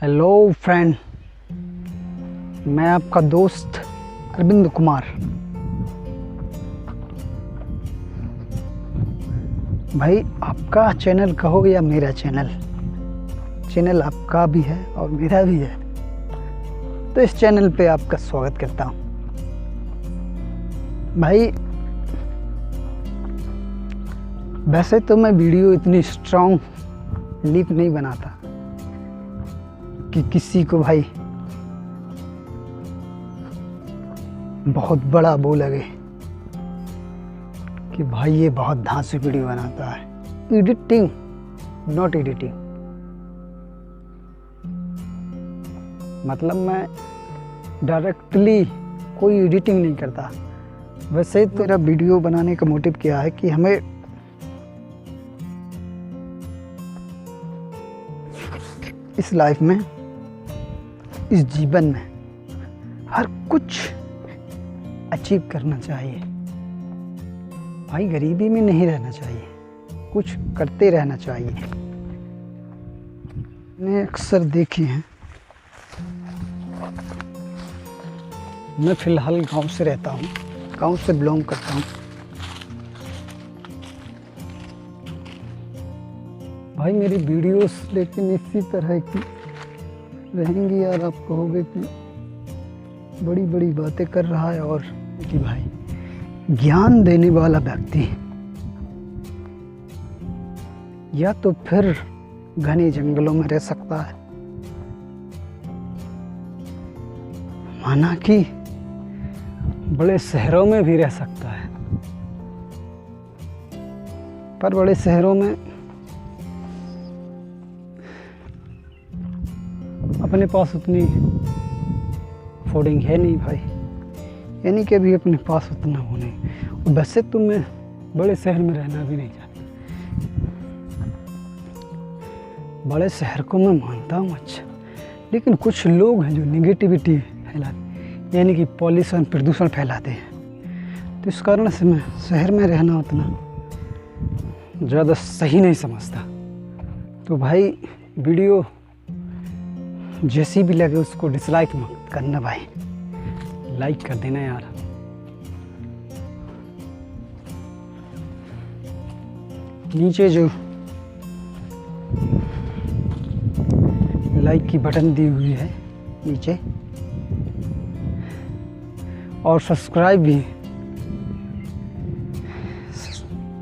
Hello friend, मैं आपका दोस्त अरविंद कुमार। भाई, आपका चैनल कहो या मेरा चैनल आपका भी है और मेरा भी है, तो इस चैनल पे आपका स्वागत करता हूँ। भाई, वैसे तो मैं वीडियो इतनी स्ट्रॉन्ग लीप नहीं बनाता कि किसी को भाई बहुत बड़ा वो लगे कि भाई ये बहुत धांसू वीडियो बनाता है। एडिटिंग, नॉट एडिटिंग, मतलब मैं डायरेक्टली कोई एडिटिंग नहीं करता। वैसे तो मेरा वीडियो बनाने का मोटिव क्या है कि हमें इस लाइफ में, इस जीवन में हर कुछ अचीव करना चाहिए। भाई, गरीबी में नहीं रहना चाहिए, कुछ करते रहना चाहिए। मैंने अक्सर देखे हैं, मैं फ़िलहाल गांव से रहता हूँ, गांव से बिलोंग करता हूँ। भाई, मेरी वीडियोस लेकिन इसी तरह की रहेंगी यार। आप कहोगे कि बड़ी बड़ी बातें कर रहा है, और कि भाई ज्ञान देने वाला व्यक्ति या तो फिर घने जंगलों में रह सकता है, माना कि बड़े शहरों में भी रह सकता है, पर बड़े शहरों में अपने पास उतनी अफोर्डिंग है नहीं भाई, यानी कि अभी अपने पास उतना हो नहीं। वैसे तो मैं बड़े शहर में रहना भी नहीं चाहता। बड़े शहर को मैं मानता हूँ अच्छा, लेकिन कुछ लोग हैं जो निगेटिविटी फैलाते, यानी कि पॉल्यूशन, प्रदूषण फैलाते हैं। तो इस कारण से मैं शहर में रहना उतना ज़्यादा सही नहीं समझता। तो भाई, वीडियो जैसी भी लगे उसको डिसलाइक मत करना भाई, लाइक कर देना यार। नीचे जो लाइक की बटन दी हुई है नीचे, और सब्सक्राइब भी,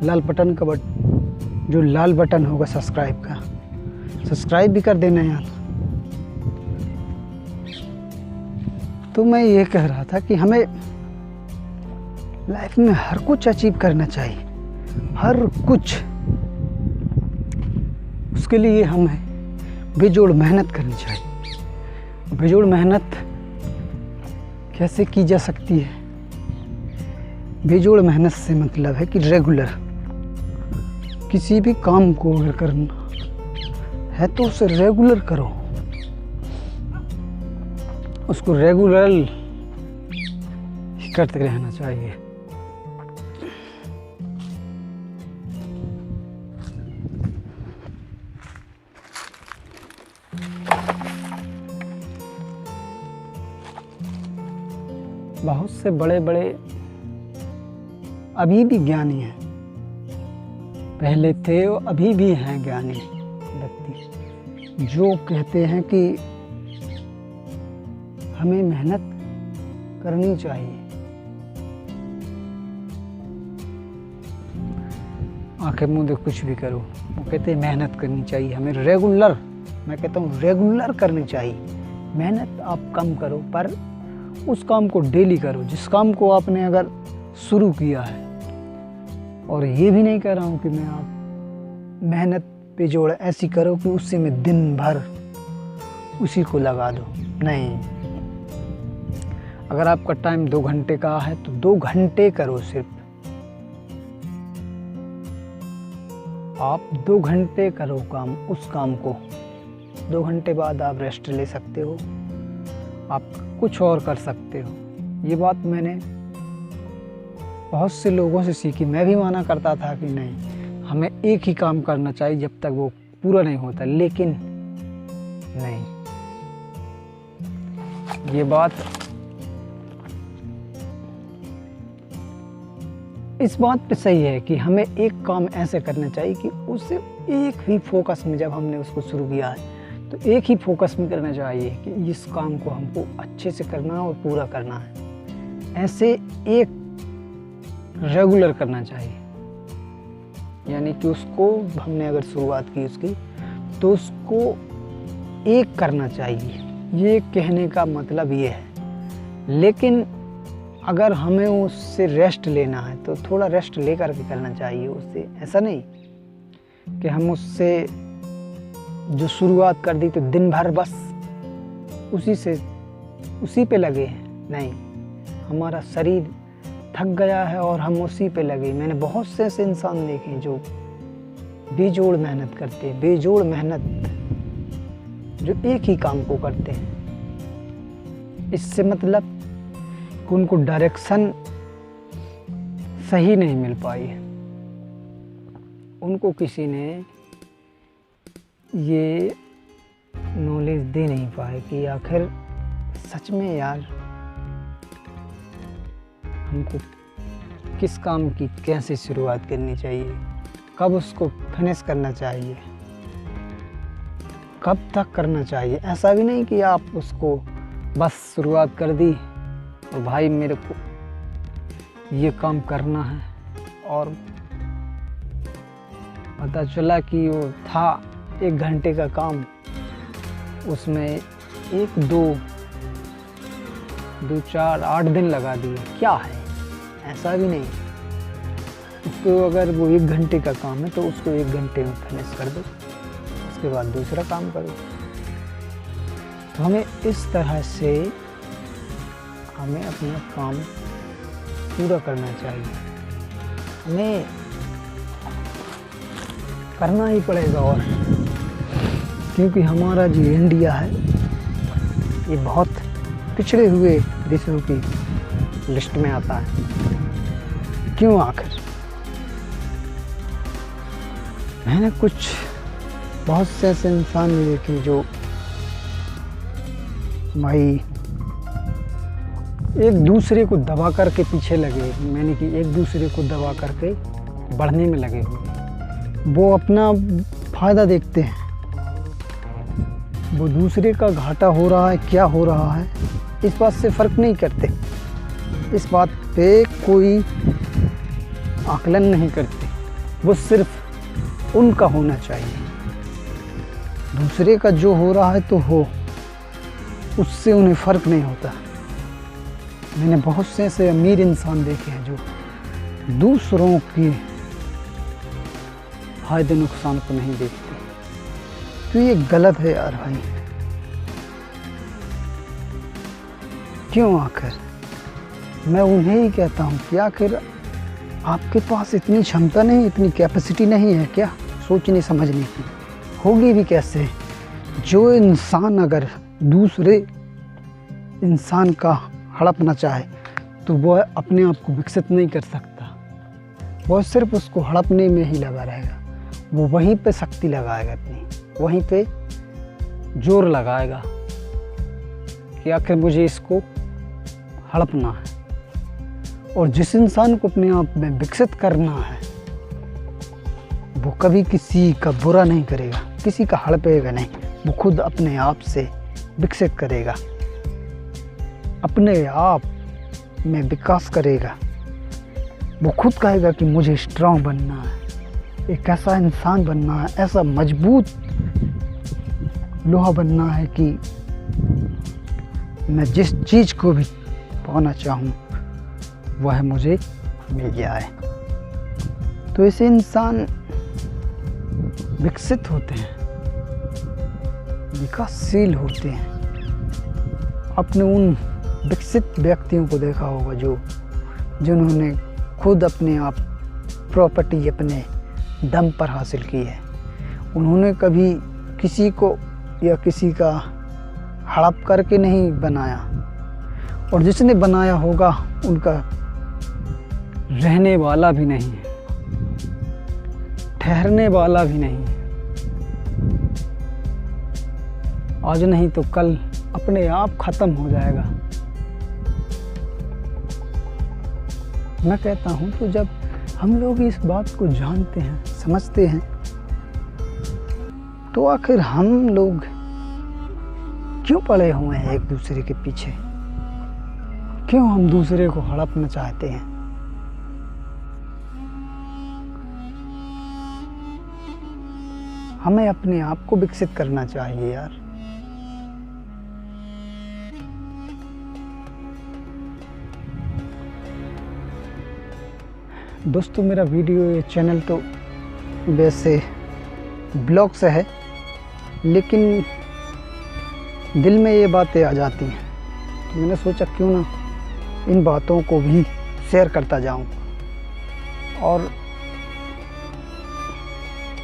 लाल बटन का जो लाल बटन होगा सब्सक्राइब का, सब्सक्राइब भी कर देना यार। तो मैं ये कह रहा था कि हमें लाइफ में हर कुछ अचीव करना चाहिए, हर कुछ। उसके लिए हमें बेजोड़ मेहनत करनी चाहिए। बेजोड़ मेहनत कैसे की जा सकती है? बेजोड़ मेहनत से मतलब है कि रेगुलर किसी भी काम को अगर करना है तो उसे रेगुलर करो, उसको रेगुलर करते रहना चाहिए। बहुत से बड़े बड़े अभी भी ज्ञानी हैं, पहले थे और अभी भी हैं ज्ञानी व्यक्ति, जो कहते हैं कि हमें मेहनत करनी चाहिए। आंखें मूंदे कुछ भी करो, वो कहते हैं मेहनत करनी चाहिए, हमें रेगुलर, मैं कहता हूँ रेगुलर करनी चाहिए। मेहनत आप कम करो, पर उस काम को डेली करो जिस काम को आपने अगर शुरू किया है। और ये भी नहीं कह रहा हूँ कि मैं आप मेहनत पे जोड़ ऐसी करो कि उससे में दिन भर उसी को लगा दो, नहीं। अगर आपका टाइम 2 घंटे का है तो 2 घंटे करो सिर्फ। आप 2 घंटे करो काम, उस काम को। 2 घंटे बाद आप रेस्ट ले सकते हो, आप कुछ और कर सकते हो। ये बात मैंने बहुत से लोगों से सीखी। मैं भी माना करता था कि नहीं, हमें एक ही काम करना चाहिए जब तक वो पूरा नहीं होता, लेकिन नहीं, ये बात इस बात पे सही है कि हमें एक काम ऐसे करना चाहिए कि उसे एक ही फोकस में, जब हमने उसको शुरू किया है तो एक ही फोकस में करना चाहिए कि इस काम को हमको अच्छे से करना है और पूरा करना है। ऐसे एक रेगुलर करना चाहिए, यानी कि उसको हमने अगर शुरुआत की उसकी तो उसको एक करना चाहिए। ये कहने का मतलब ये है। लेकिन अगर हमें उससे रेस्ट लेना है तो थोड़ा रेस्ट लेकर के करना चाहिए उससे। ऐसा नहीं कि हम उससे जो शुरुआत कर दी तो दिन भर बस उसी पे लगे हैं। नहीं, हमारा शरीर थक गया है और हम उसी पे लगे। मैंने बहुत से ऐसे इंसान देखे जो बेजोड़ मेहनत करते हैं, बेजोड़ मेहनत जो एक ही काम को करते हैं। इससे मतलब कि उनको डायरेक्शन सही नहीं मिल पाई है, उनको किसी ने ये नॉलेज दे नहीं पाए कि आखिर सच में यार हमको किस काम की कैसे शुरुआत करनी चाहिए, कब उसको फिनिश करना चाहिए, कब तक करना चाहिए। ऐसा भी नहीं कि आप उसको बस शुरुआत कर दी और भाई मेरे को ये काम करना है और पता चला कि वो था 1 घंटे का काम, उसमें 1, 2, 4, 8 दिन लगा दिए। क्या है, ऐसा भी नहीं। उसको अगर वो 1 घंटे का काम है तो उसको 1 घंटे में फिनिश कर दो, उसके बाद दूसरा काम करो। तो हमें इस तरह से हमें अपना काम पूरा करना चाहिए, हमें करना ही पड़ेगा। और क्योंकि हमारा जो इंडिया है ये बहुत पिछड़े हुए देशों की लिस्ट में आता है। क्यों आखिर? मैंने बहुत से ऐसे इंसान भी देखे जो भाई एक दूसरे को दबा करके पीछे लगे, मैंने कि एक दूसरे को दबा करके बढ़ने में लगे हुए। वो अपना फायदा देखते हैं, वो दूसरे का घाटा हो रहा है क्या हो रहा है इस बात से फ़र्क नहीं करते, इस बात पे कोई आकलन नहीं करते। वो सिर्फ उनका होना चाहिए, दूसरे का जो हो रहा है तो हो, उससे उन्हें फ़र्क नहीं होता। मैंने बहुत से ऐसे अमीर इंसान देखे हैं जो दूसरों के फायदे नुकसान को नहीं देखते। तो ये गलत है यार भाई। क्यों आखिर? मैं उन्हें ही कहता हूँ कि आखिर आपके पास इतनी क्षमता नहीं, इतनी कैपेसिटी नहीं है क्या सोचने समझने की? होगी भी कैसे? जो इंसान अगर दूसरे इंसान का हड़पना चाहे तो वह अपने आप को विकसित नहीं कर सकता, वह सिर्फ उसको हड़पने में ही लगा रहेगा। वो वहीं पे शक्ति लगाएगा अपनी, वहीं पे जोर लगाएगा कि आखिर मुझे इसको हड़पना है। और जिस इंसान को अपने आप में विकसित करना है वो कभी किसी का बुरा नहीं करेगा, किसी का हड़पेगा नहीं, वो खुद अपने आप से विकसित करेगा, अपने आप में विकास करेगा। वो खुद कहेगा कि मुझे स्ट्रांग बनना है, एक ऐसा इंसान बनना है, ऐसा मजबूत लोहा बनना है कि मैं जिस चीज़ को भी पाना चाहूँ वह मुझे मिल जाए। तो ऐसे इंसान विकसित होते हैं, विकासशील होते हैं। अपने उन विकसित व्यक्तियों को देखा होगा जिन्होंने खुद अपने आप प्रॉपर्टी अपने दम पर हासिल की है। उन्होंने कभी किसी को या किसी का हड़प करके नहीं बनाया, और जिसने बनाया होगा उनका रहने वाला भी नहीं है, ठहरने वाला भी नहीं है। आज नहीं तो कल अपने आप ख़त्म हो जाएगा। मैं कहता हूँ तो जब हम लोग इस बात को जानते हैं, समझते हैं, तो आखिर हम लोग क्यों पड़े हुए हैं एक दूसरे के पीछे? क्यों हम दूसरे को हड़पना चाहते हैं? हमें अपने आप को विकसित करना चाहिए यार। दोस्तों, मेरा वीडियो ये चैनल तो वैसे ब्लॉग से है, लेकिन दिल में ये बातें आ जाती हैं, तो मैंने सोचा क्यों ना इन बातों को भी शेयर करता जाऊं और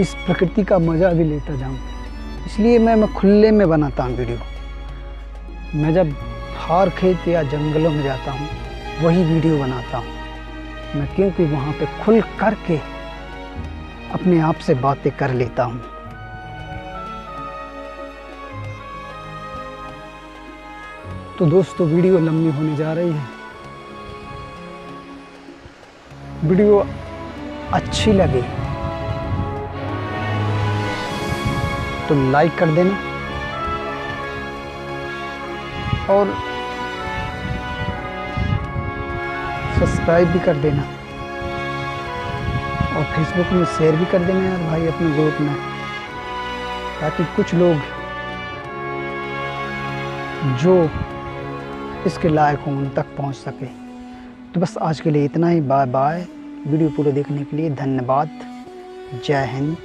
इस प्रकृति का मज़ा भी लेता जाऊं। इसलिए मैं खुले में बनाता हूं वीडियो। मैं जब हार खेत या जंगलों में जाता हूं वही वीडियो बनाता हूं मैं, क्योंकि वहाँ पे खुल करके अपने आप से बातें कर लेता हूँ। तो दोस्तों, वीडियो लंबी होने जा रही है। वीडियो अच्छी लगे तो लाइक कर देना और सब्सक्राइब भी कर देना और फेसबुक में शेयर भी कर देना यार भाई अपने ग्रुप में, ताकि कुछ लोग जो इसके लायक हों उन तक पहुंच सके। तो बस आज के लिए इतना ही। Bye bye. वीडियो पूरा देखने के लिए धन्यवाद। जय हिंद।